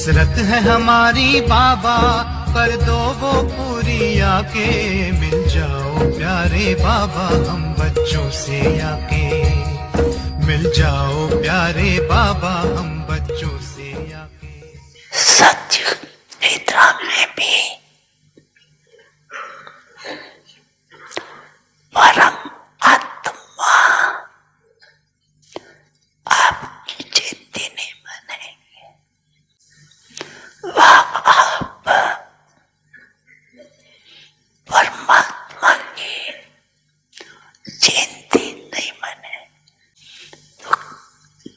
हसरत है हमारी बाबा, कर दो वो पूरी आके। मिल जाओ प्यारे बाबा हम बच्चों से आके, मिल जाओ प्यारे बाबा हम बच्चों से आके। सत्य निद्रा में भी परम आत्मा आपकी चिंता नहीं बनेगी। वह आप परमात्मा की चिंता नहीं बने तो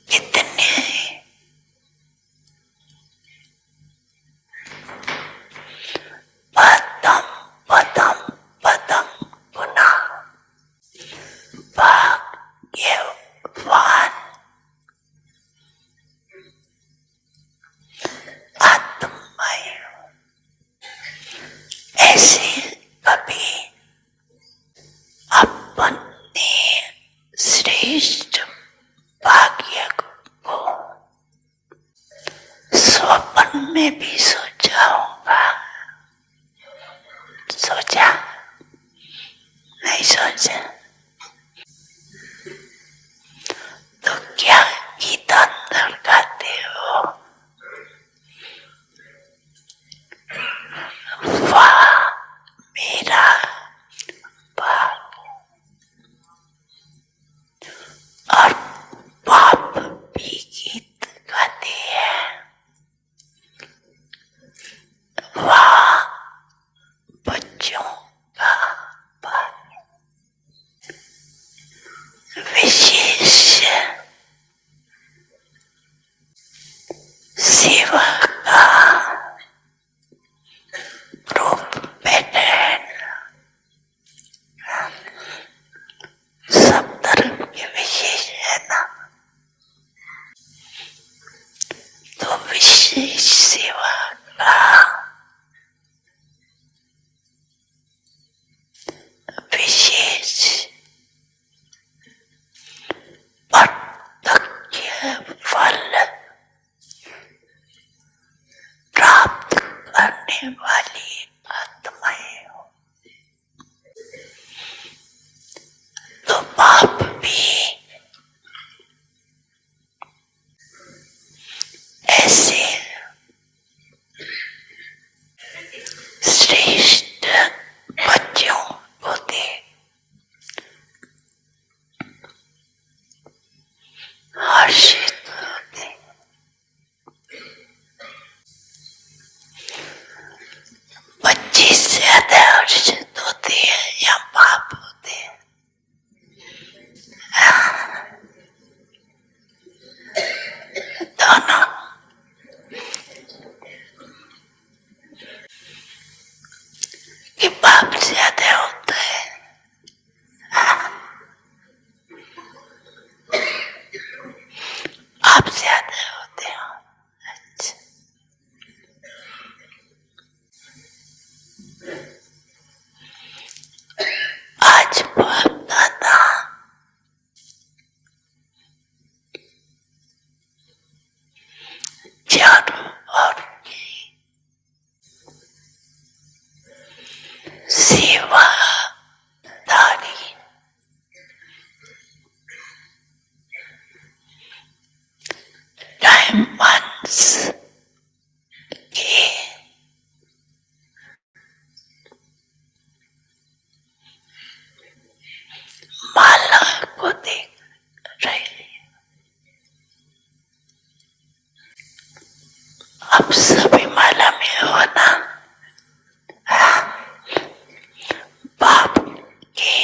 कितने पदम पदम पदम गुना भाग्यवान आत्माएं ऐसे कभी अपने श्रेष्ठ भाग्य को स्वप्न में भी सोचा होगा। सोचा नहीं सोचा तो क्या गीता अंदर गाते हो, वाह मेरा बाप, और बाप भी गीत गाते हैं, वाह बच्चों का बाप। विशेष सेवा का ग्रुप पैटर्न सब तरफ के विशेष है ना, तो विशेष सेवा का विशेष प्रत्यक्ष फल प्राप्त करने वाली आत्माएं हो तो बाप भी ऐसे श्रेष्ठ बच्चों को दे। हर्षित होते, बच्चे ज्यादा हर्षित होते हैं या बाप होते हैं? दोनों। कि बाप ज्यादा होता है, आप ज्यादा होते हो। अच्छा, आज बाप दादा चारों ओर की सेवादारी डायमंड्स के माला को देख रहे हैं। अब सभी माला में हो ना, बाप के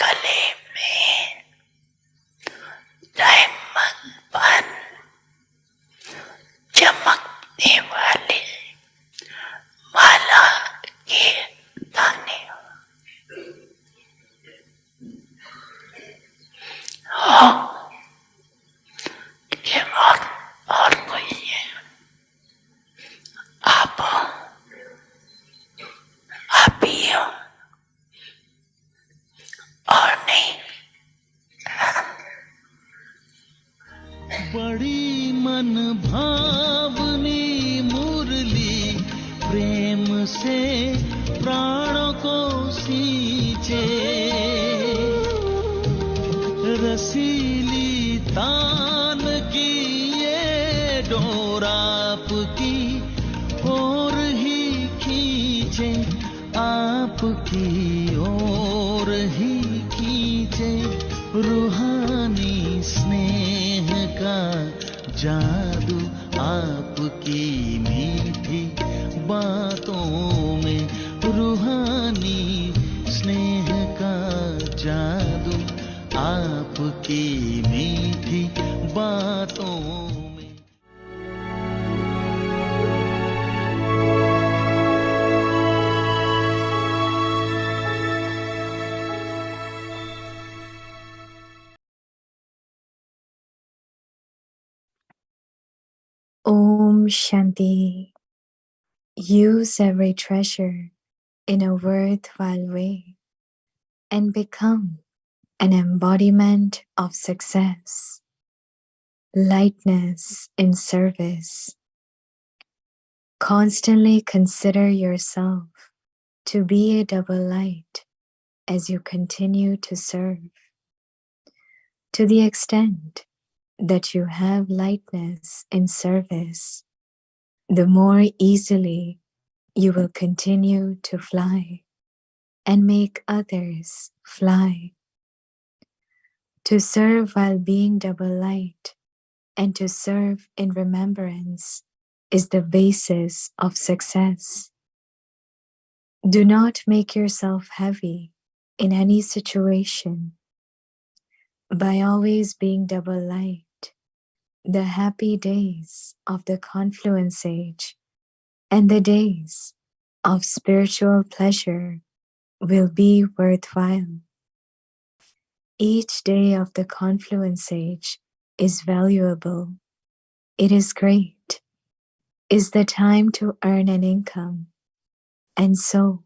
गले में डायमंड बन चमकने वाले माला के दाने हो कि और कोई है? आप ही हो और नहीं। बड़ी मन भावनी से प्राणों को सींचे, रसीली तान की ये डोर आपकी ओर ही खींचे, आपकी ओर ही खींचे। रूहानी स्नेह का जादू आपकी मीठी बातों में, रूहानी स्नेह का जादू आपकी मीठी बातों में। Om Shanti. Use every treasure in a worthwhile way and become an embodiment of success, lightness in service. Constantly consider yourself to be a double light as you continue to serve. To the extent that you have lightness in service, the more easily you will continue to fly and make others fly. To serve while being double light and to serve in remembrance is the basis of success. Do not make yourself heavy in any situation. By always being double light, the happy days of the confluence age and the days of spiritual pleasure will be worthwhile. Each day of the confluence age is valuable. It is great. Is the time to earn an income. And so,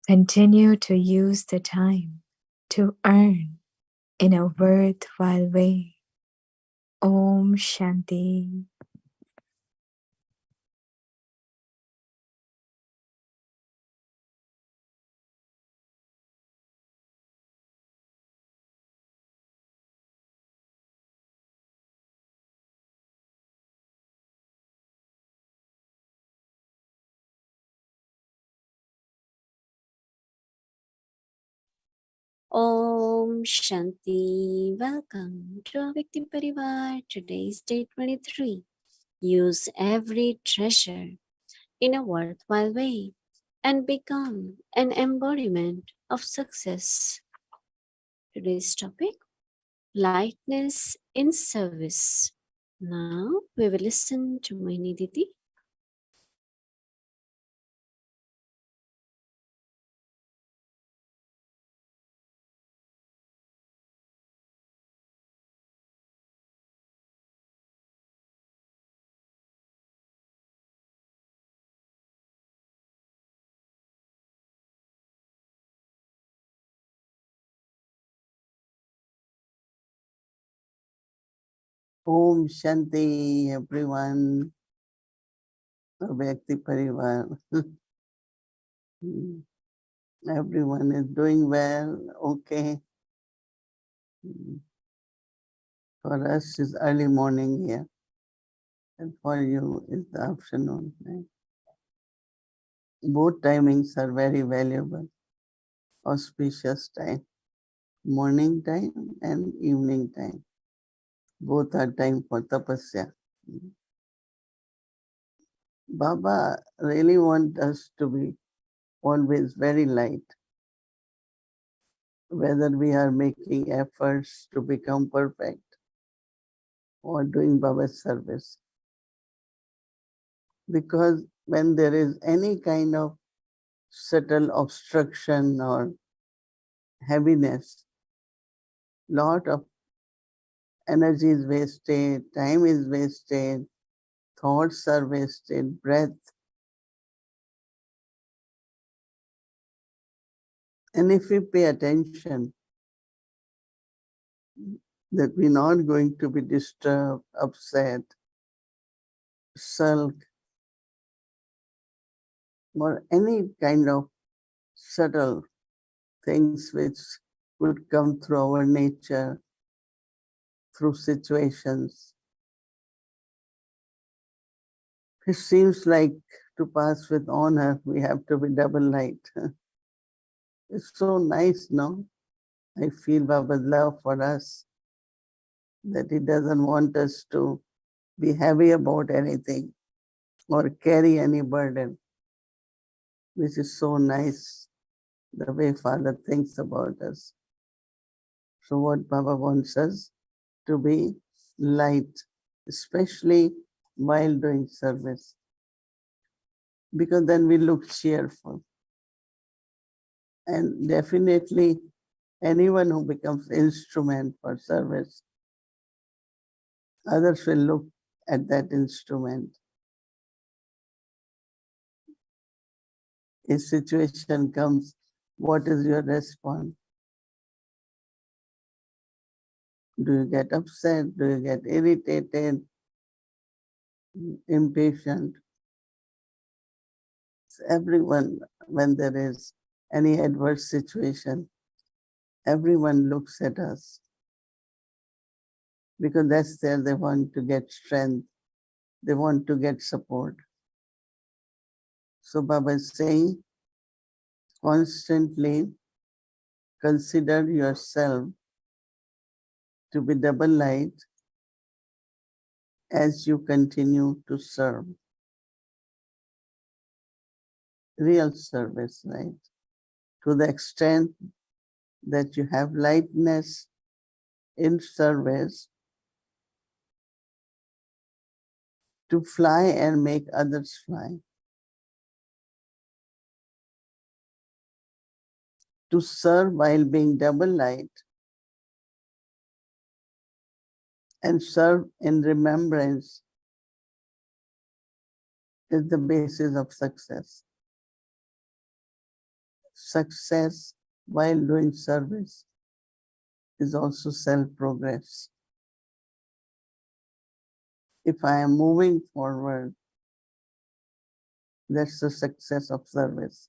continue to use the time to earn in a worthwhile way. Om Shanti. Om Shanti. Welcome to our Victim Parivar. Today's day 23. Use every treasure in a worthwhile way and become an embodiment of success. Today's topic, lightness in service. Now we will listen to Mohini Didi. Om Shanti, everyone. Vyakti Parivar. Everyone is doing well, okay. For us, it's early morning here, and for you, it's the afternoon. Right? Both timings are very valuable, auspicious time. Morning time and evening time. Both are time for tapasya. Baba really wants us to be always very light. Whether we are making efforts to become perfect or doing Baba's service. Because when there is any kind of subtle obstruction or heaviness, lot of energy is wasted, time is wasted, thoughts are wasted, breath. And if we pay attention, that we're not going to be disturbed, upset, sulk, or any kind of subtle things which would come through our nature, through situations. It seems like to pass with honor, we have to be double light. It's so nice, no? I feel Baba's love for us, that he doesn't want us to be heavy about anything or carry any burden, which is so nice, the way Father thinks about us. So what Baba wants us to be light, especially while doing service, because then we look cheerful. And definitely anyone who becomes instrument for service, others will look at that instrument. A situation comes, what is your response? Do you get upset? Do you get irritated, impatient? Everyone, when there is any adverse situation, everyone looks at us because that's there they want to get strength, they want to get support. So Baba is saying, constantly consider yourself to be double light as you continue to serve. Real service, right? To the extent that you have lightness in service, to fly and make others fly. To serve while being double light and serve in remembrance is the basis of success. Success while doing service is also self-progress. If I am moving forward, that's the success of service.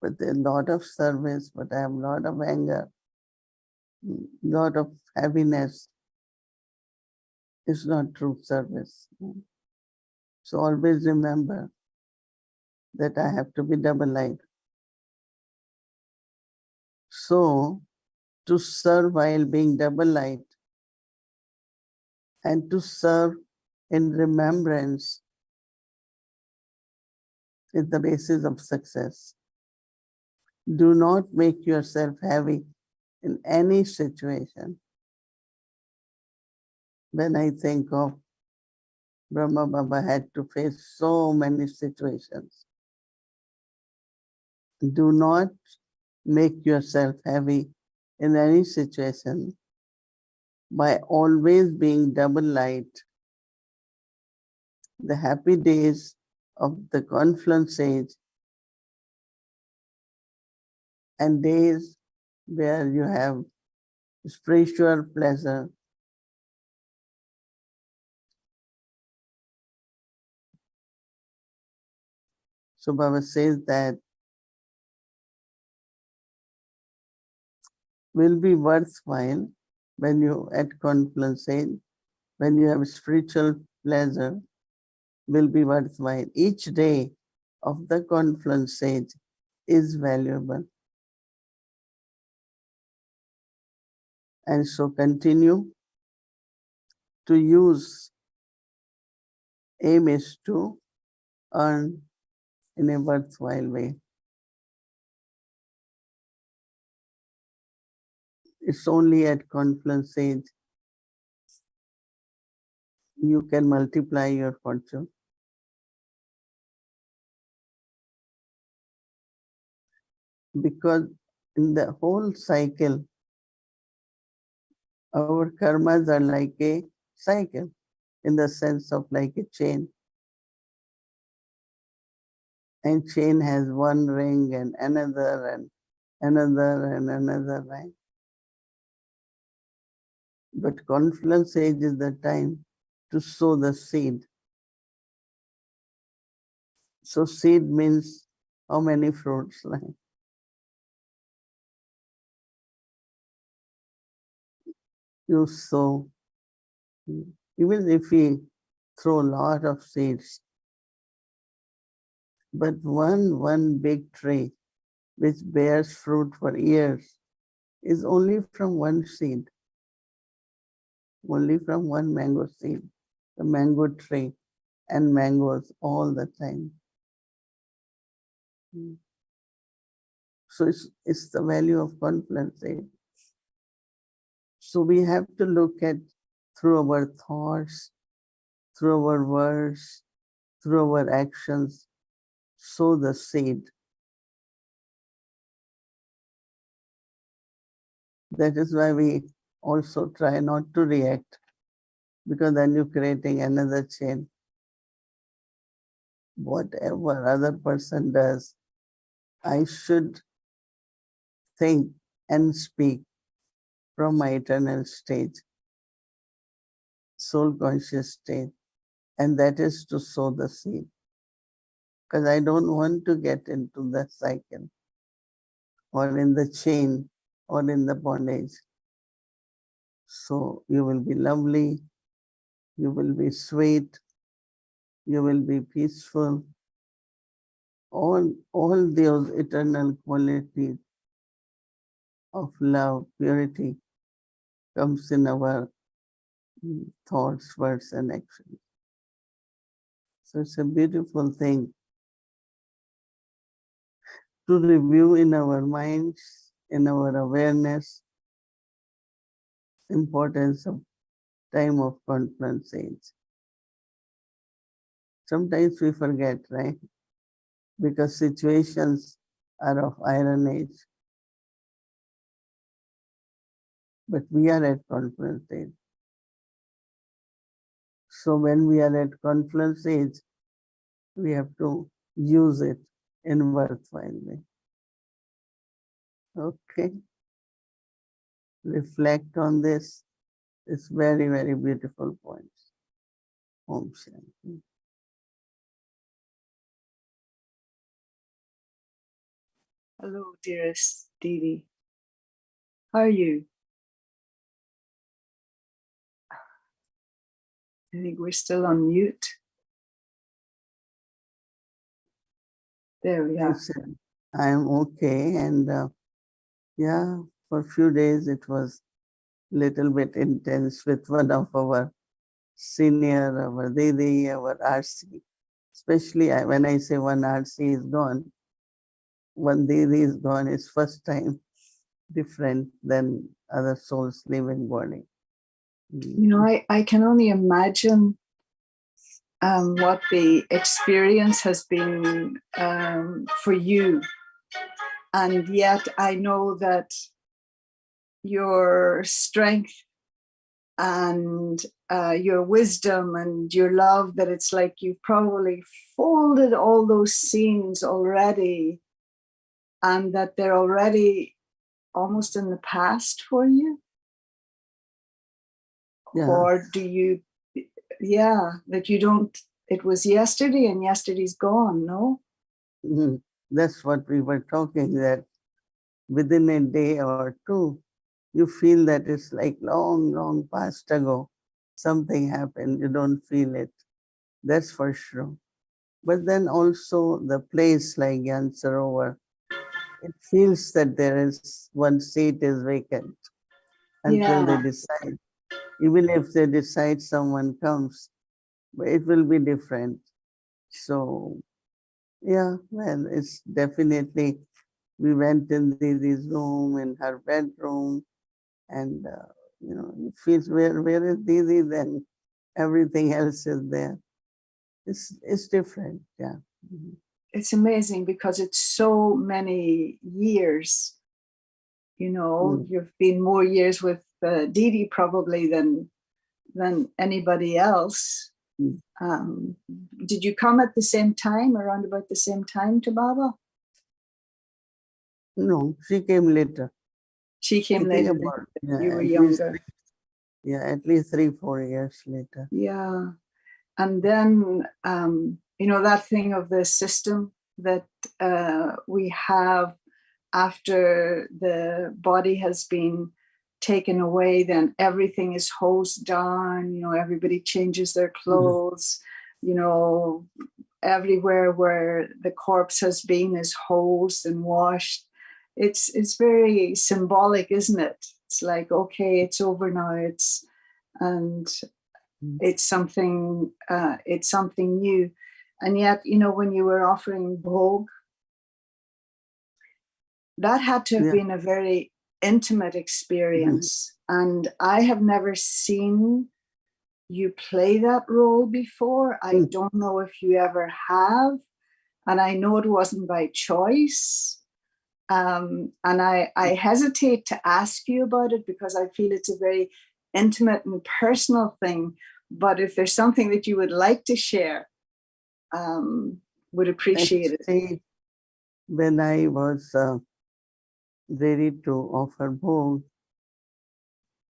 But there's a lot of service, but I have a lot of anger, lot of heaviness. It's not true service. So always remember that I have to be double light. So to serve while being double light and to serve in remembrance is the basis of success. Do not make yourself heavy in any situation. When I think of Brahma Baba had to face so many situations. Do not make yourself heavy in any situation by always being double light. The happy days of the confluence age and days where you have spiritual pleasure. So Baba says that will be worthwhile when you at confluence age, when you have spiritual pleasure, will be worthwhile. Each day of the confluence age is valuable. And so continue to use, aim is to earn in a worthwhile way. It's only at confluence age you can multiply your fortune. Because in the whole cycle, our karmas are like a cycle, in the sense of like a chain. And chain has one ring and another and another and another, right? But confluence age is the time to sow the seed. So seed means how many fruits? Like you sow. Even if we throw a lot of seeds, but one big tree which bears fruit for years is only from one seed, only from one mango seed, the mango tree, and mangoes all the time. So it's the value of confluence. So we have to look at through our thoughts, through our words, through our actions, sow the seed. That is why we also try not to react, because then you're creating another chain. Whatever other person does, I should think and speak from my eternal state, soul conscious state, and that is to sow the seed. Because I don't want to get into the cycle or in the chain or in the bondage. So you will be lovely, you will be sweet, you will be peaceful. All those eternal qualities of love, purity comes in our thoughts, words, and actions. So it's a beautiful thing to review in our minds, in our awareness, importance of time of confluence age. Sometimes we forget, right? Because situations are of iron age. But we are at confluence age. So when we are at confluence age, we have to use it in worthwhile way. Okay. Reflect on this. It's very, very beautiful points. Om Shanti. Hello, dearest Didi. How are you? I think we're still on mute. There we are. I am okay, and yeah, for a few days it was a little bit intense with one of our senior, our Didi, our RC. Especially when I say one RC is gone, one Didi is gone, it's first time different than other souls leaving body. You know, I can only imagine what the experience has been for you. And yet I know that your strength and your wisdom and your love, that it's like you've probably folded all those scenes already, and that they're already almost in the past for you. Yeah. Or do you, that you don't, it was yesterday and yesterday's gone, no? That's what we were talking, that within a day or two, you feel that it's like long, long past ago. Something happened, you don't feel it. That's for sure. But then also the place like Gyan Sarovar, it feels that there is one seat is vacant until they decide. Even if they decide someone comes, it will be different. So yeah, well, it's definitely, we went in Didi's room, in her bedroom, and you know, it feels, where is Didi then? Everything else is there. It's different, yeah. It's amazing because it's so many years, you know, you've been more years with Didi probably than anybody else. Did you come at the same time, around about the same time to Baba? No, she came later. She came later. You were younger. Yeah, at least 3-4 years later. Yeah. And then you know, that thing of the system that we have after the body has been taken away, then everything is hosed down, you know, everybody changes their clothes, you know, everywhere where the corpse has been is hosed and washed. It's very symbolic, isn't it? It's like, okay, it's over now. It's something new. And yet, you know, when you were offering bhog, that had to have been a very intimate experience. And I have never seen you play that role before. I don't know if you ever have. And I know it wasn't by choice. And I hesitate to ask you about it because I feel it's a very intimate and personal thing. But if there's something that you would like to share, would appreciate it. When I was ready to offer bhog,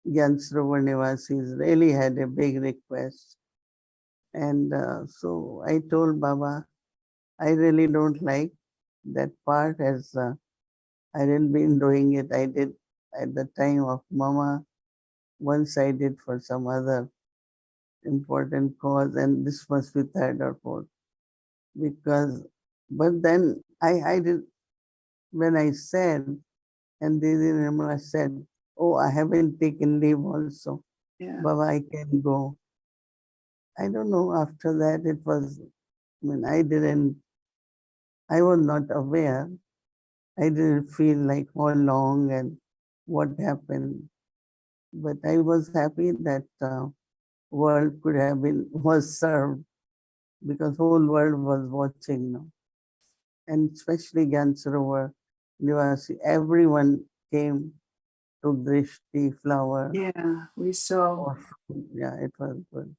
Gyansrovar Nivasis really had a big request. And so I told Baba, I really don't like that part, as I hadn't been doing it. I did at the time of Mama. Once I did for some other important cause, and this must be third or fourth. But then I did, when I said, and Didi Nirmala said, oh, I haven't taken leave also. Yeah. Baba, I can go. I don't know, after that it was, I was not aware. I didn't feel like how long and what happened. But I was happy that world was served, because whole world was watching now. And especially Gyansarovar Nivasi, everyone came, took drishti, flower. Yeah, we saw. Yeah, it was good.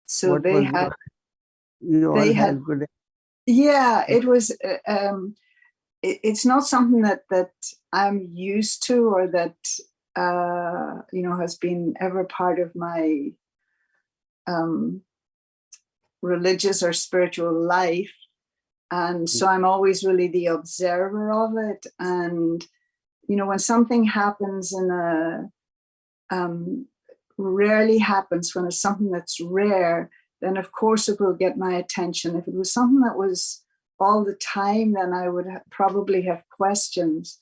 So What they was had. you all They had good. Yeah, it was. It's not something that I'm used to, or that you know, has been ever part of my religious or spiritual life, and so I'm always really the observer of it. And you know, when something happens in a rarely happens, when it's something that's rare, then of course it will get my attention. If it was something that was all the time, then I would probably have questions.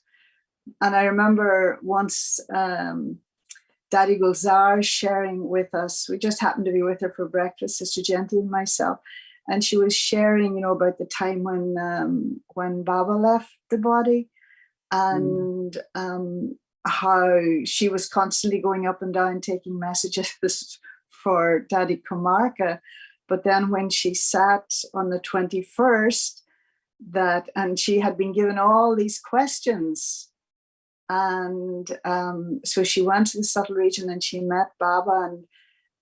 And I remember once Daddy Gulzar sharing with us, we just happened to be with her for breakfast, Sister Genti and myself, and she was sharing, you know, about the time when Baba left the body, and how she was constantly going up and down taking messages for Daddy Kamarka. But then when she sat on the 21st, and she had been given all these questions, and so she went to the subtle region and she met Baba,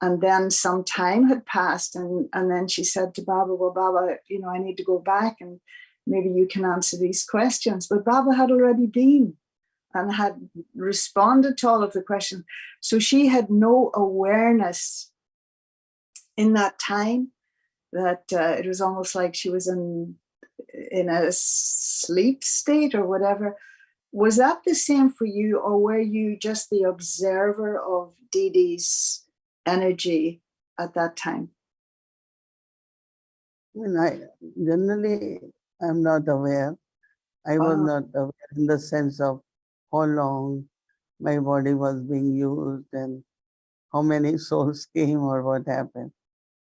and then some time had passed, and then she said to Baba, well, Baba, you know, I need to go back and maybe you can answer these questions. But Baba had already been and had responded to all of the questions. So she had no awareness in that time, that it was almost like she was in a sleep state or whatever. Was that the same for you, or were you just the observer of Didi's energy at that time? Generally, I'm not aware. I was not aware in the sense of how long my body was being used and how many souls came or what happened.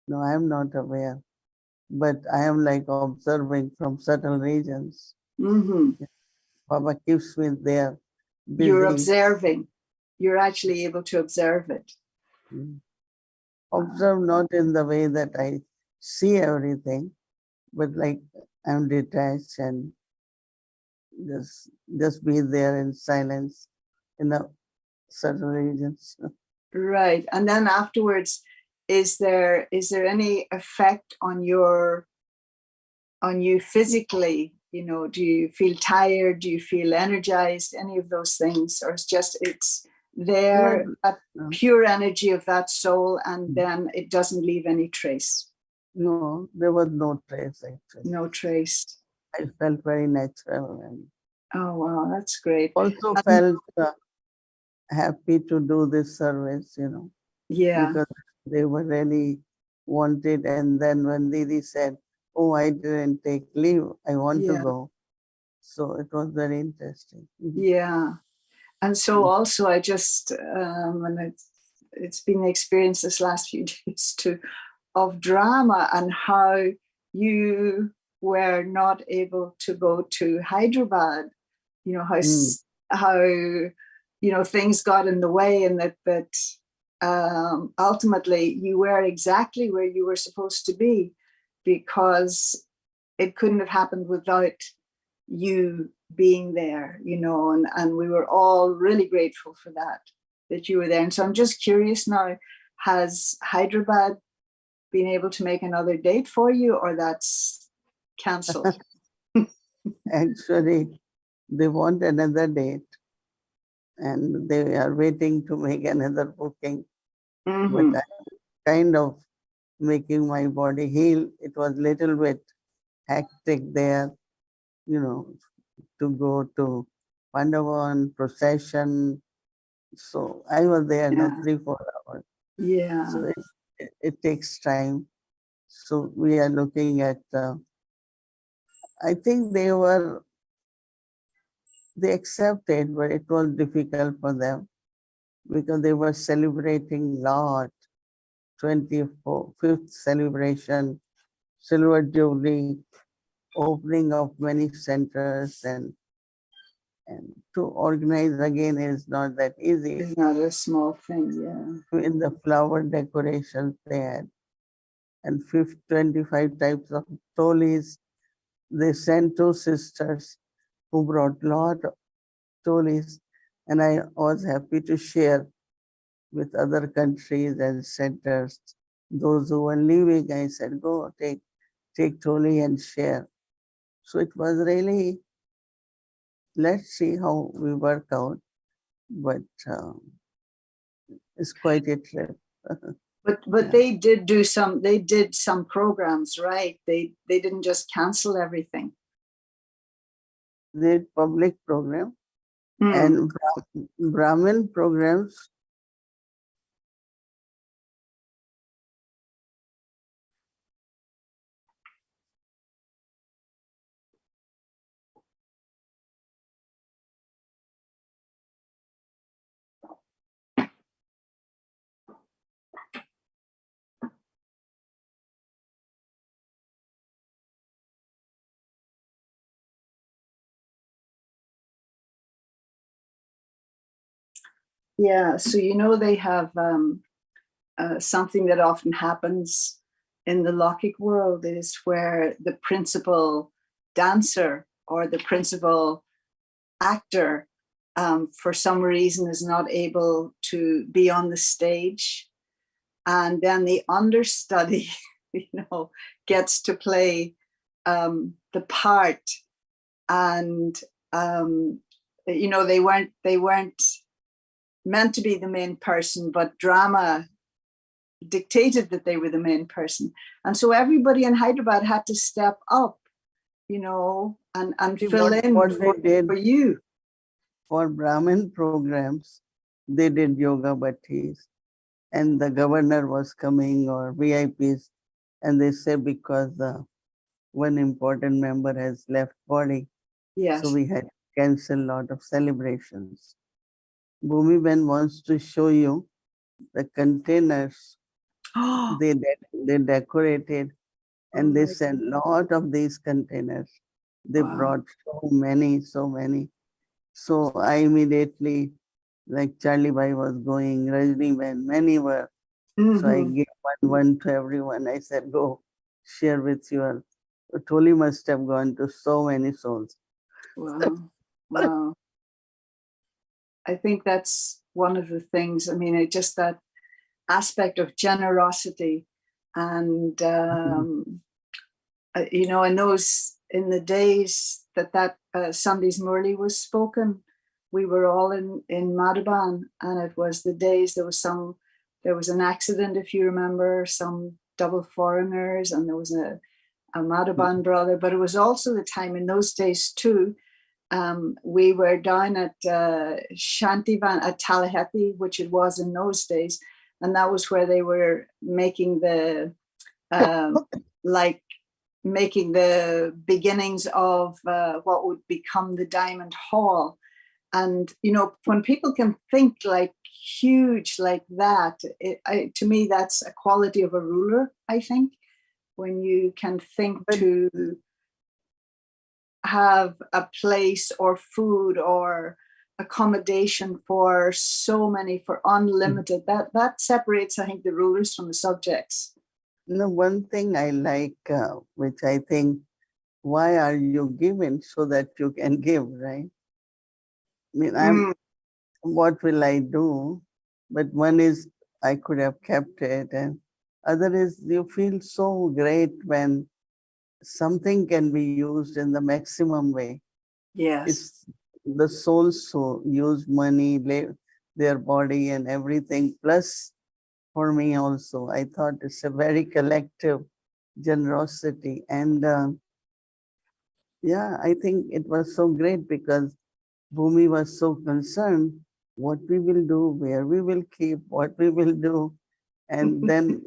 No, I am not aware. But I am like observing from certain regions. Baba keeps me there busy. You're observing. You're actually able to observe it. Observe not in the way that I see everything, but like I'm detached and just be there in silence in the certain regions. Right. And then afterwards, is there any effect on you physically? You know, do you feel tired? Do you feel energized? Any of those things? Or it's there, that pure energy of that soul, and then it doesn't leave any trace? No, there was no trace actually. No trace. I felt very natural and Oh, wow, that's great. also And felt happy to do this service, yeah, because they were really wanted. And then when Didi said, "Oh, I didn't take leave, I want to yeah, go." So it was very interesting. yeah. And so also I just, and it's been the experience this last few days too, of drama and how you were not able to go to Hyderabad, how Mm. things got in the way, and that ultimately you were exactly where you were supposed to be, because it couldn't have happened without you being there, and we were all really grateful for that you were there. And so I'm just curious now, has Hyderabad been able to make another date for you, or that's cancelled? Actually, they want another date and they are waiting to make another booking. But Mm-hmm. I kind of making my body heal. It was little bit hectic there, you know, to go to Pandavan procession. So I was there now Yeah, 3-4 hours. yeah, So it takes time. So we are looking at. I think they accepted, but it was difficult for them because they were celebrating lot 25th celebration, silver jubilee, opening of many centers, and to organize again is not that easy. it's not a small thing. Yeah, In the flower decorations they had, and 25 types of tolis. They sent two sisters who brought lot of tolis, and I was happy to share with other countries and centers. Those who were leaving, I said, go take toli and share. So it was really, let's see how we work out, but it's quite a trip. but Yeah. they did some programs, right? They didn't just cancel everything. The public program Mm. and Brahmin programs. Yeah, so they have something that often happens in the Lokic world is where the principal dancer or the principal actor, for some reason, is not able to be on the stage, and then the understudy, gets to play the part, and they weren't meant to be the main person, but drama dictated that they were the main person. And so everybody in Hyderabad had to step up, and See, fill in what they did for you. for Brahmin programs, they did yoga bhattis, and the governor was coming or VIPs, and they say because one important member has left body, so Yes. we had cancel lot of celebrations. Bhumi Ben wants to show you the containers Oh they decorated, and they my sent lot of these containers. They wow. brought so many, so many. So I immediately, like Charlie Bhai was going, Rajni Ben, many were. So I Mm-hmm. gave one to everyone. I said, go share with your. Toli must have gone to so many souls. Wow. Wow. I think that's one of the things. I mean, just that aspect of generosity, and in the days that Sunday's Murli was spoken, we were all in Madhaban, and it was the days there was an accident, if you remember. Some double foreigners, and there was a Madhaban brother, but it was also the time in those days too. We were down at Shantivan at Tallahassee, which it was in those days, and that was where they were making the making the beginnings of what would become the Diamond Hall. And you know, when people can think like huge like that, to me that's a quality of a ruler, I think, when you can think to have a place or food or accommodation for so many, for unlimited, that separates, I think, the rulers from the subjects. No, one thing I like, which I think, why are you giving? So that you can give, right? I mean, what will I do? But one is, I could have kept it, and other is, you feel so great when something can be used in the maximum way. Yes. It's the souls who use money, their body and everything, plus for me also. I thought it's a very collective generosity. And yeah, I think it was so great because Bhumi was so concerned what we will do, where we will keep, what we will do. And then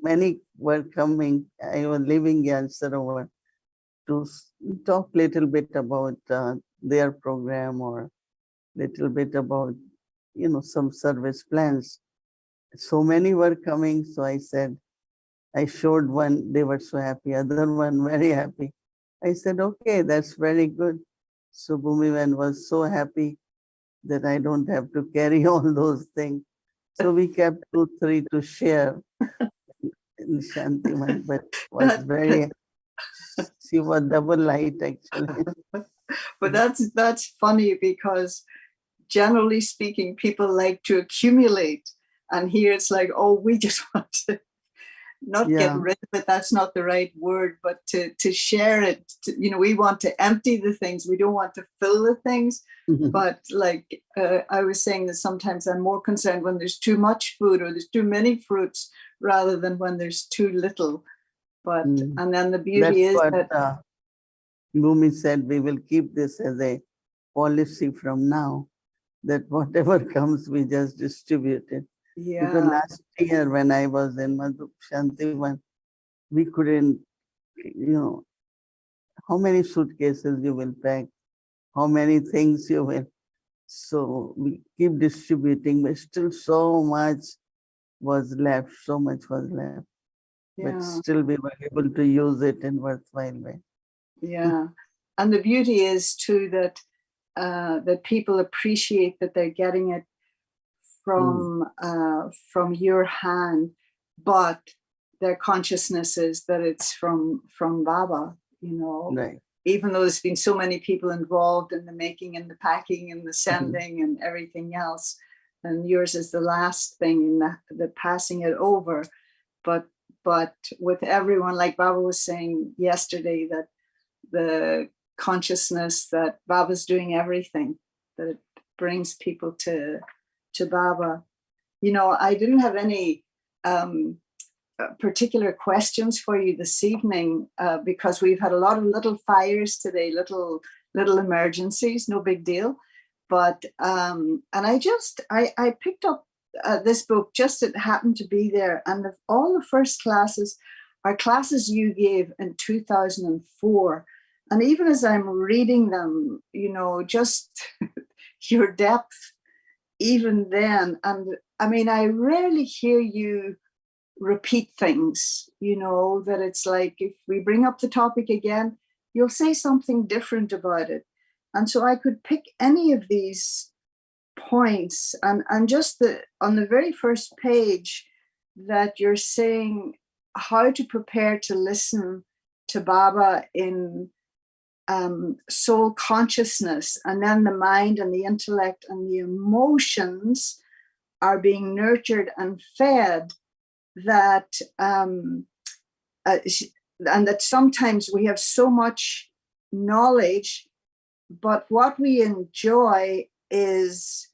many were coming. I was leaving Yansarovar to talk little bit about their program or little bit about, you know, some service plans. So many were coming. So I said, I showed one, they were so happy, other one very happy. I said, okay, that's very good. So Bhumivan was so happy that I don't have to carry all those things. So we kept 2, 3 to share in Shantiman, but was very, she was double light actually. But that's funny because generally speaking, people like to accumulate. And here it's like, oh, we just want to not get rid of it. That's not the right word, but to share it. You know, we want to empty the things. We don't want to fill the things. But like I was saying that sometimes I'm more concerned when there's too much food or there's too many fruits rather than when there's too little. But and then the beauty is that Bhumi said, we will keep this as a policy from now, that whatever comes, we just distribute it. Yeah. Because last year when I was in Madhu Shantivan, we couldn't, you know, how many suitcases you will pack, how many things you will. So we keep distributing, but still so much was left, so much was left. Yeah. But still we were able to use it in worthwhile way. Yeah. And the beauty is too that that people appreciate that they're getting it from your hand, but their consciousness is that it's from Baba, you know. Right. Even though there's been so many people involved in the making and the packing and the sending and everything else, and yours is the last thing in the passing it over. But with everyone, like Baba was saying yesterday, that the consciousness that Baba's doing everything, that it brings people to Baba. You know, I didn't have any particular questions for you this evening because we've had a lot of little fires today, little emergencies, no big deal. But and I picked up this book, just it happened to be there, and all the first classes are classes you gave in 2004. And even as I'm reading them, you know, just your depth even then. And I mean, I rarely hear you repeat things, you know, that it's like if we bring up the topic again, you'll say something different about it. And so I could pick any of these points and just on the very first page that you're saying how to prepare to listen to Baba in soul consciousness, and then the mind and the intellect and the emotions are being nurtured and fed, that and that sometimes we have so much knowledge, but what we enjoy is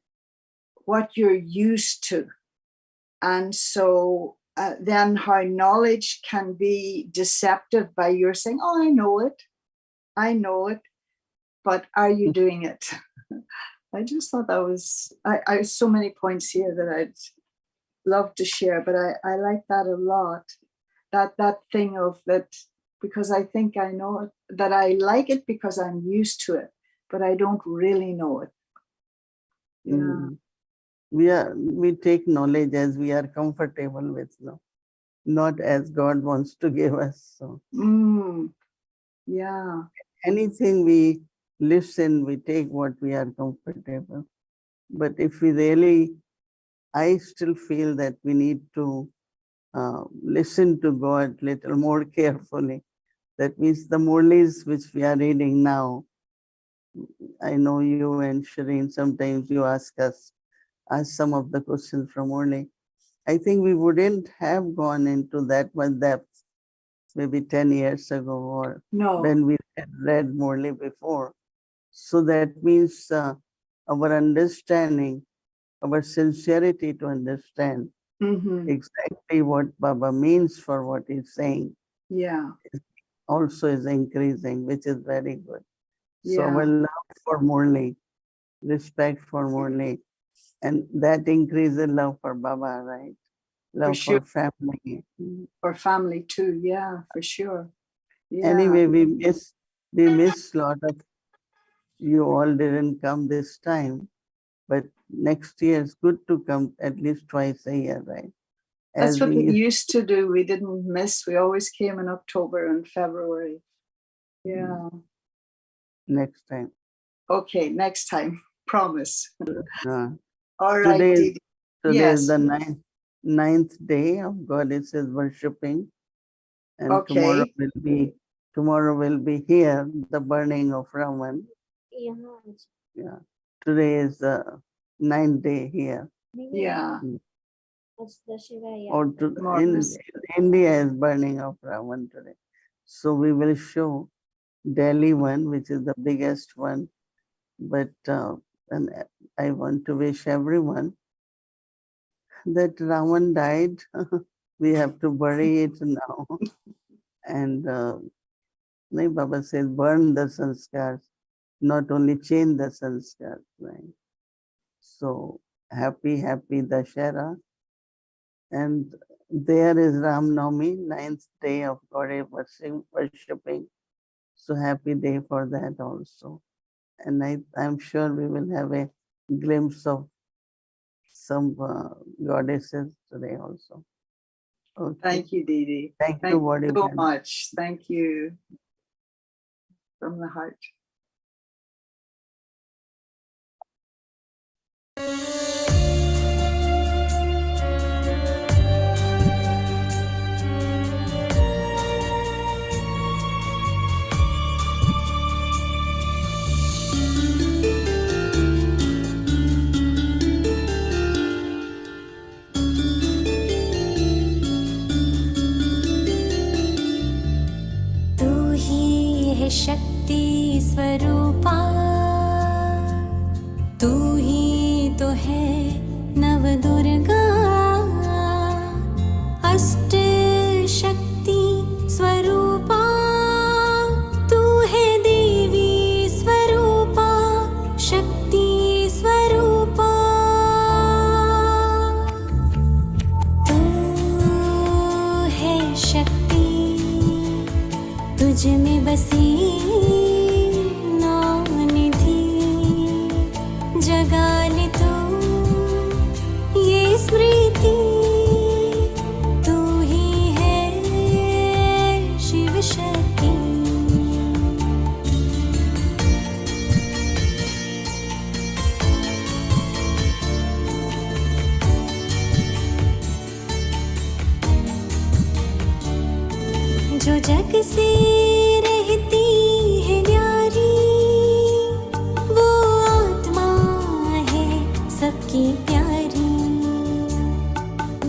what you're used to. And so then how knowledge can be deceptive by your saying, oh, I know it, but are you doing it? I just thought that was, I so many points here that I'd love to share, but I like that a lot. That thing of that, because I think I know it, that I like it because I'm used to it, but I don't really know it. Yeah. We take knowledge as we are comfortable with, not as God wants to give us. So yeah. anything we listen, we take what we are comfortable. But if we really, I still feel that we need to listen to God little more carefully. That means the Murlis which we are reading now, I know you and Shireen, sometimes you ask some of the questions from Murli. I think we wouldn't have gone into that much depth maybe 10 years ago or when we had read Murli before. So that means our understanding, our sincerity to understand exactly what Baba means for what he's saying. Yeah. Also is increasing, which is very good. So our love for Murli, respect for Murli, and that increases love for Baba, right? Love for family. For family too, yeah, for sure. Yeah. Anyway, we miss a lot of, you all didn't come this time, but next year it's good to come at least twice a year, right? That's what we used to do. We didn't miss. We always came in October and February. Yeah. Next time. Okay, next time. Promise. All right, Didi. Today is the ninth day of Goddesses worshipping. And tomorrow will be here, the burning of Ravan. Yeah. Today is the 9th day here. Yeah. Or in India is burning of Ravan today. So we will show Delhi one, which is the biggest one. But and I want to wish everyone that Ravan died. We have to bury it now. And Baba says, burn the sanskars, not only change the sanskars, right? So happy Dashera. And there is Ram Navami, 9th day of God worshipping. So happy day for that also. And I'm sure we will have a glimpse of some goddesses today also. Okay. Thank you, Didi. Thank you so much. Thank you from the heart. शक्ति स्वरूपा तू ही तो है नव दुर्गा अष्ट शक्ति स्वरूपा तू है देवी स्वरूपा शक्ति स्वरूपा तू है शक्ति तुझ में बसी जो जग से रहती है न्यारी वो आत्मा है सबकी प्यारी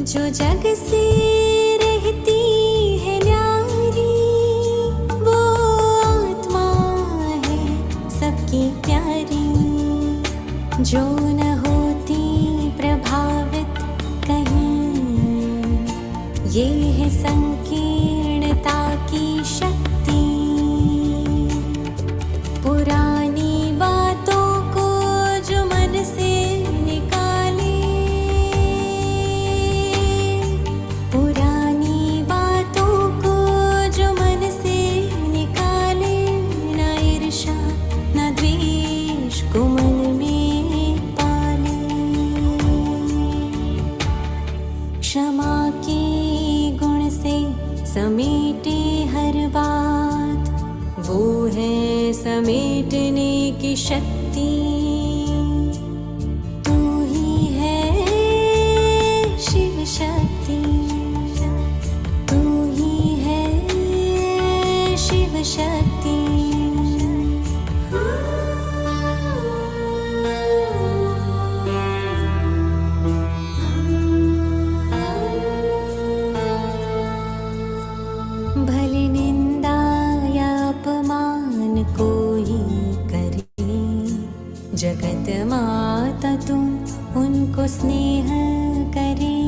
जो जग से रहती है न्यारी वो आत्मा है सबकी प्यारी जो न होती प्रभावित कहीं ये है संकीर्णता की शक्ति, पुरानी बातों को जो मन से निकाले, पुरानी बातों को जो मन से निकाले, ना ईर्ष्या ना द्वेष को मन में पाले, क्षमा के गुण से समेटे हर बात, वो है समेटने की शक्ति। तू ही है शिव शक्ति, तू ही है शिव शक्ति। भले निंदा या अपमान कोई करे, जगत माता तुम उनको स्नेह करे।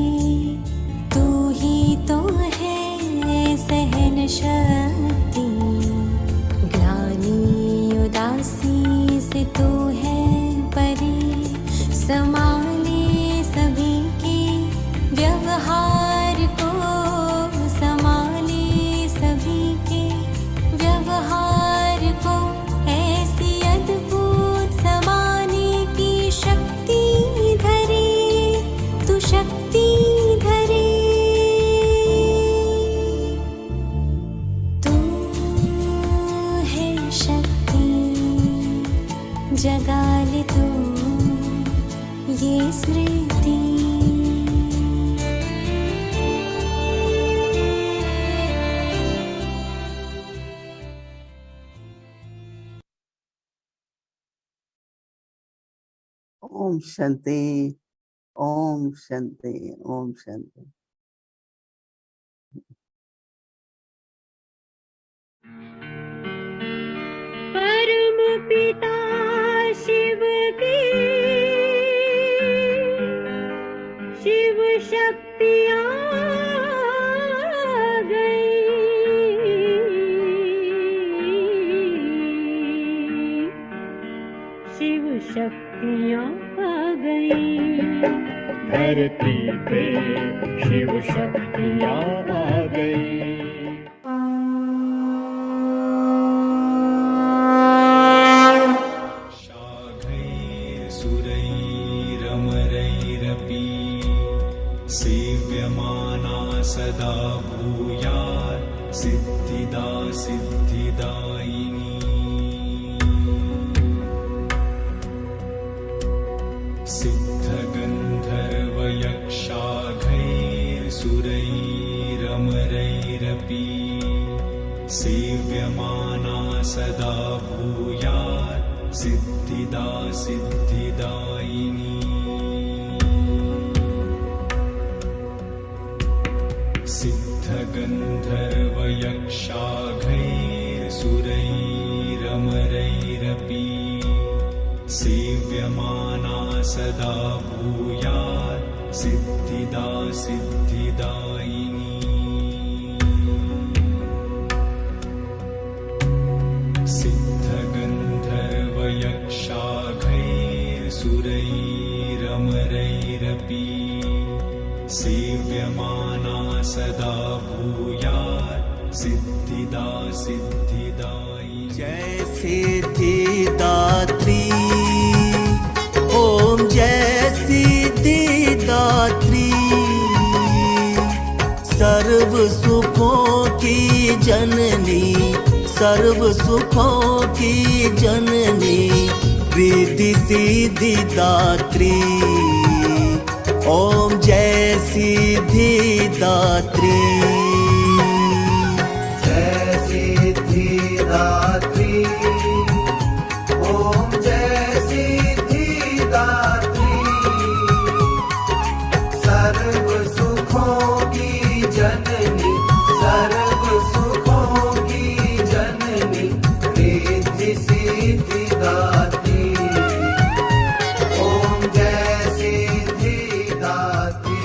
तू ही तो है सहन शक्ति, ग्लानि उदासी से तू है परे। संभाले सभी के व्यवहार को, संभाले सभी के व्यवहार को, ऐसी अद्भुत समाने की शक्ति धरे, तू शक्ति धरे। तू है शक्ति, जगा ले तू ये स्मृति। Om Shanti, Om Shanti, Om Shanti. परम पिता शिव की शिव शक्तियाँ आ गई, शिव शक्तियाँ आ गई। धरती पे शिव शक्तियाँ आ गई। सेव्यमाना सदा भूयात् सिद्धिदा सिद्धिदायिनी। सिद्धगन्धर्वयक्षाघैर्सुरैरमरैरपि सेव्यमाना सदा भूयात् सिद्धिदा सिद्धिदायिनी। सिद्धगन्धर्वयक्षाघैर्सुरैरमरैरपि सेव्यमाना सदा भूयात् सिद्धिदा सिद्धिदायिनी। सिद्धगन्धर्वयक्षाघैर्सुरैरमरैरपि सेव्यमाना सदा भूयात् सिद्धिदा सिद्धिदायिनी। जय सिद्धिदात्री, ओम जय सिद्धिदात्री। सर्व सुखों की जननी, सर्व सुखों की जननी, रिद्धि सिद्धिदात्री। ओम जय सिद्धिदात्री। जय सिद्धिदात्री, ओम जय सिद्धिदात्री। सर्व सुखों की जननी, सर्व सुखों की जननी, रिद्धि सिद्धिदात्री। ओम जय Siddhidatri.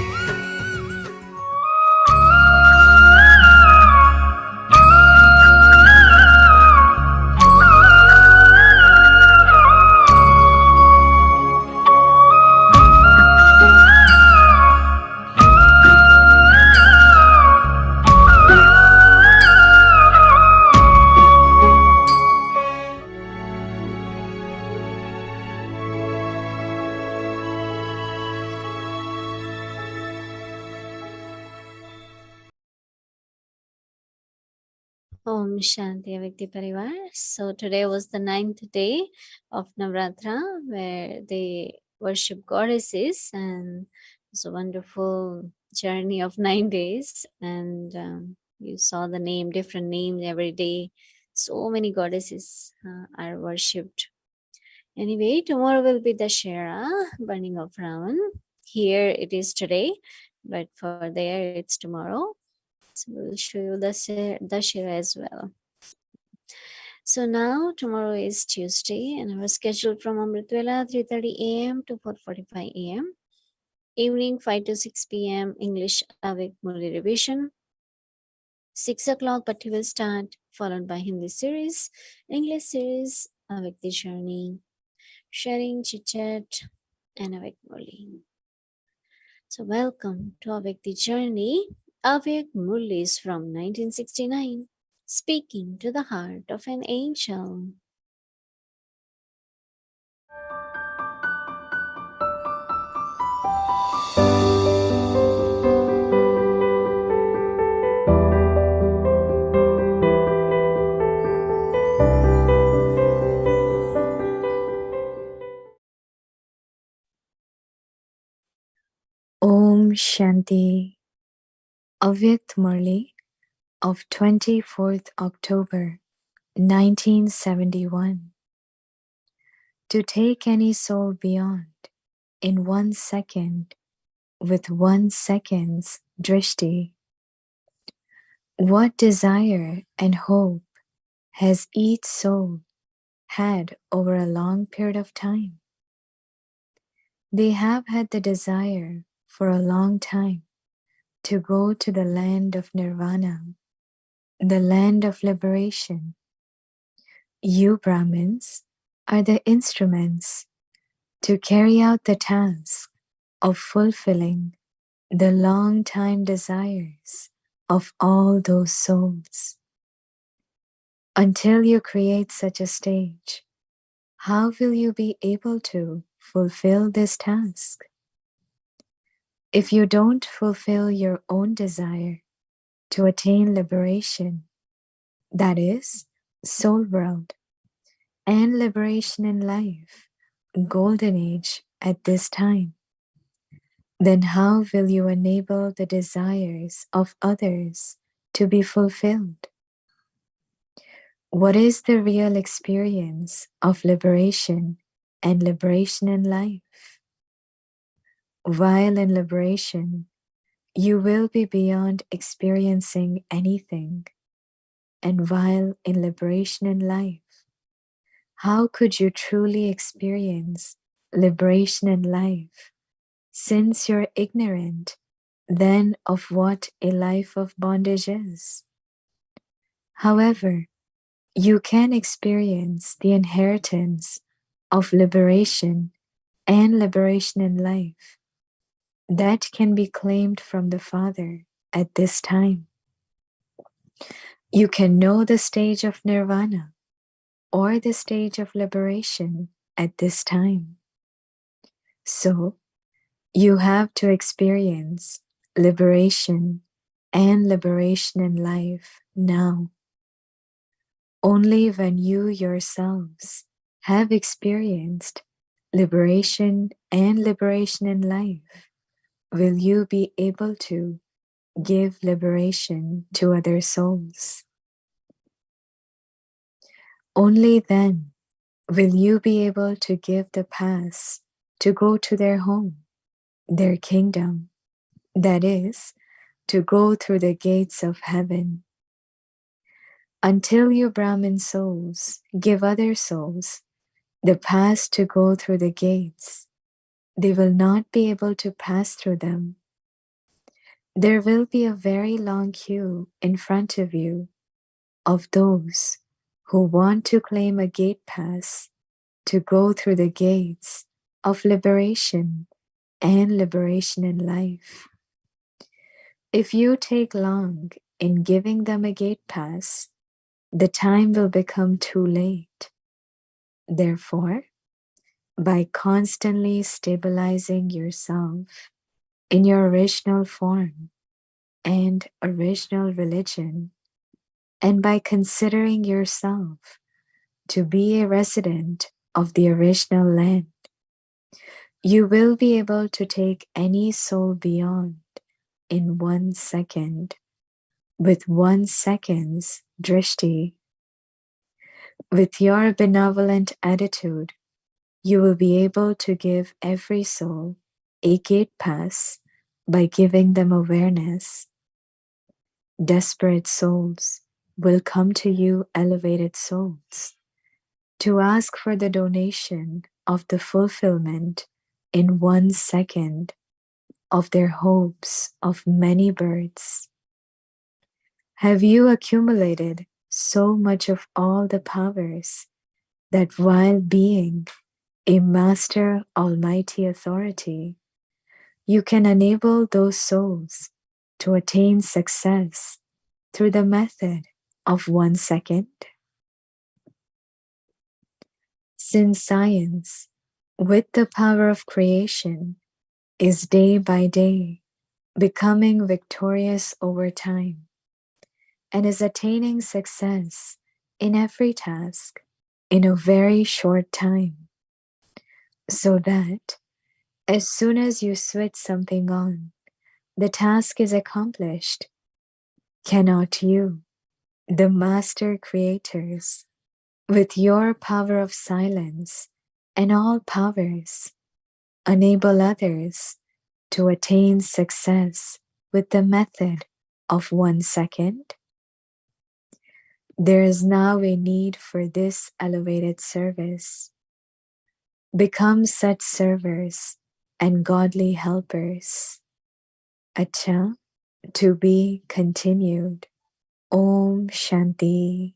Om Shanti Avyakti Parivar. So today was the 9th day of Navratra, where they worship goddesses, and it's a wonderful journey of 9 days. And you saw the name, different names every day. So many goddesses are worshipped. Anyway, tomorrow will be Dashera, burning of Ravan. Here it is today, but for there it's tomorrow. So we'll show you Dashera as well. So now tomorrow is Tuesday, and our schedule from Amritvela 3:30 a.m. to 4:45 a.m. Evening 5 to 6 p.m. English Avik Murli revision. 6 o'clock Patti will start, followed by Hindi series, English series, Avik the journey, sharing chit chat, and Avik Murli. So welcome to Avik the journey. Avik Murli is from 1969, speaking to the heart of an angel. Om Shanti. Avyakt Murli of 24th October 1971. To take any soul beyond in 1 second with 1 second's drishti. What desire and hope has each soul had over a long period of time? They have had the desire for a long time to go to the land of nirvana, the land of liberation. You Brahmins are the instruments to carry out the task of fulfilling the long time desires of all those souls. Until you create such a stage, how will you be able to fulfill this task? If you don't fulfill your own desire to attain liberation, that is, soul world, and liberation in life, golden age at this time, then how will you enable the desires of others to be fulfilled? What is the real experience of liberation and liberation in life? While in liberation, you will be beyond experiencing anything. And while in liberation in life, how could you truly experience liberation in life, since you're ignorant then of what a life of bondage is? However, you can experience the inheritance of liberation and liberation in life that can be claimed from the Father at this time. You can know the stage of nirvana or the stage of liberation at this time. So, you have to experience liberation and liberation in life now. Only when you yourselves have experienced liberation and liberation in life will you be able to give liberation to other souls. Only then will you be able to give the pass to go to their home, their kingdom, that is, to go through the gates of heaven. Until you Brahmin souls give other souls the pass to go through the gates, they will not be able to pass through them. There will be a very long queue in front of you of those who want to claim a gate pass to go through the gates of liberation and liberation in life. If you take long in giving them a gate pass, the time will become too late. Therefore, by constantly stabilizing yourself in your original form and original religion, And by considering yourself to be a resident of the original land, you will be able to take any soul beyond in 1 second with 1 second's drishti. With your benevolent attitude, you will be able to give every soul a gate pass by giving them awareness. Desperate souls will come to you, elevated souls, to ask for the donation of the fulfillment in 1 second of their hopes of many births. Have you accumulated so much of all the powers that while being a master almighty authority, you can enable those souls to attain success through the method of 1 second? Since science, with the power of creation, is day by day becoming victorious over time and is attaining success in every task in a very short time, so that as soon as you switch something on, the task is accomplished. Cannot you, the master creators, with your power of silence and all powers, enable others to attain success with the method of 1 second? There is now a need for this elevated service. Become such servers and godly helpers. Acha, to be continued. Om Shanti.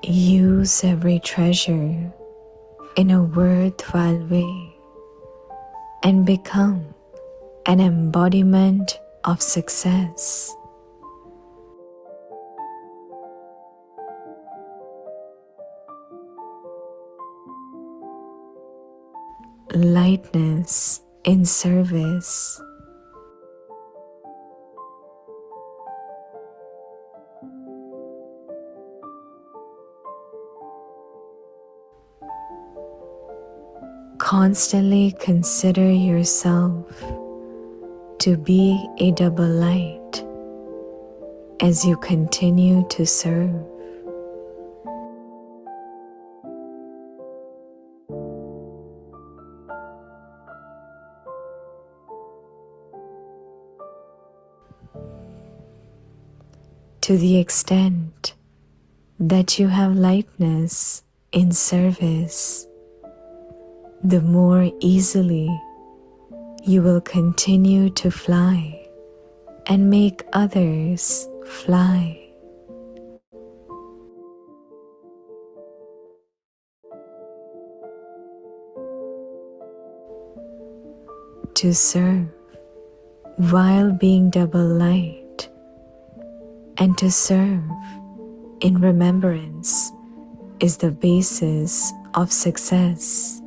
Use every treasure in a worthwhile way and become an embodiment of success. Lightness in service. Constantly consider yourself to be a double light as you continue to serve. To the extent that you have lightness in service, the more easily you will continue to fly and make others fly. To serve while being double light and to serve in remembrance is the basis of success.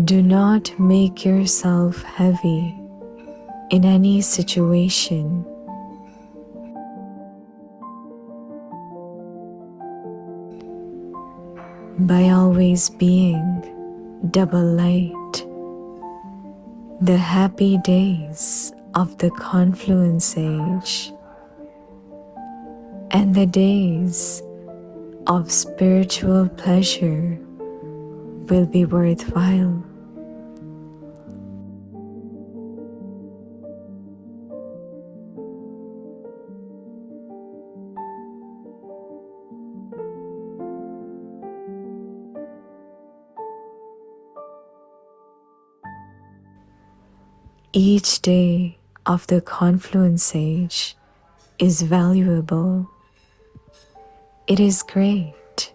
Do not make yourself heavy in any situation. By always being double light, the happy days of the confluence age and the days of spiritual pleasure will be worthwhile. Each day of the confluence age is valuable. It is great.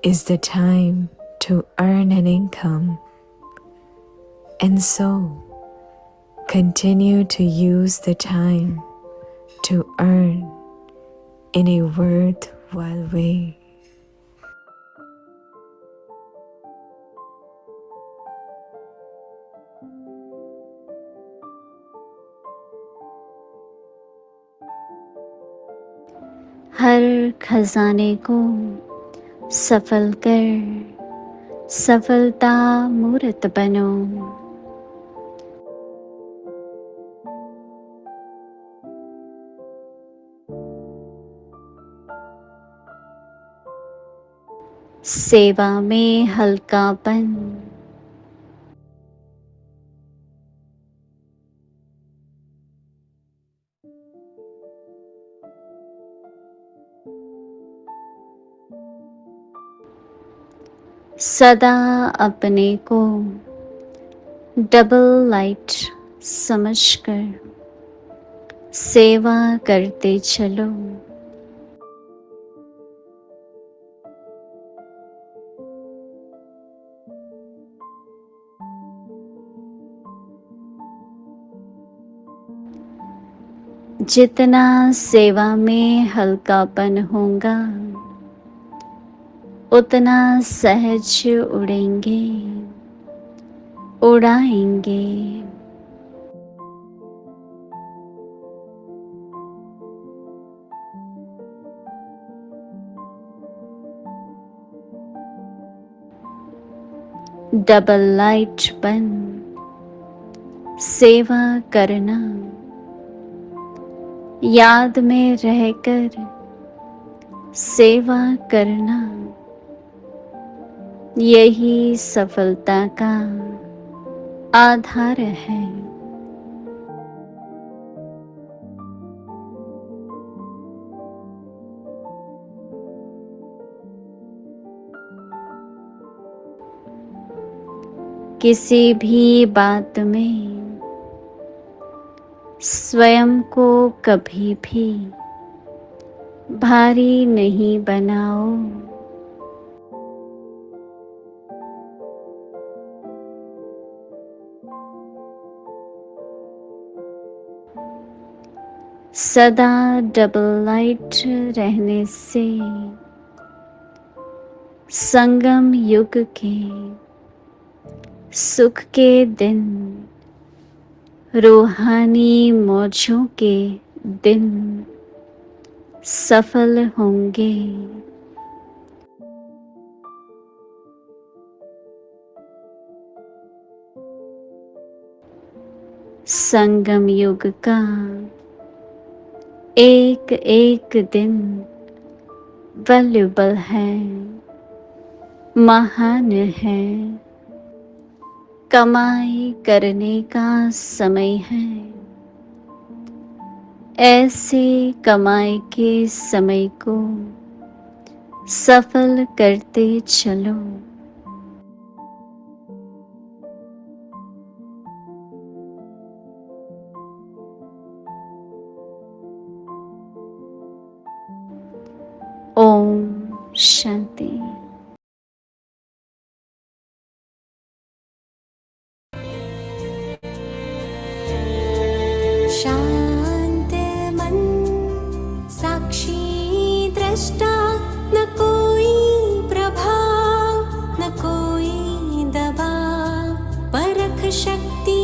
Is the time to earn an income, and so continue to use the time to earn in a worthwhile way. हर खजाने को सफल कर सफलता मूर्त बनो। सेवा में हल्कापन, सदा अपने को डबल लाइट समझकर सेवा करते चलो। जितना सेवा में हल्कापन होगा, उतना सहज उड़ेंगे, उड़ाएंगे। डबल लाइट बन सेवा करना, याद में रहकर सेवा करना, यही सफलता का आधार है। किसी भी बात में स्वयं को कभी भी भारी नहीं बनाओ। सदा डबल लाइट रहने से संगम युग के सुख के दिन, रूहानी मौजों के दिन सफल होंगे। संगम युग का एक एक दिन वैल्यूएबल है, महान है। कमाई करने का समय है, ऐसे कमाई के समय को सफल करते चलो। ओम शांति। शांत मन साक्षी दृष्टा, न कोई प्रभाव न कोई दबाव, परख शक्ति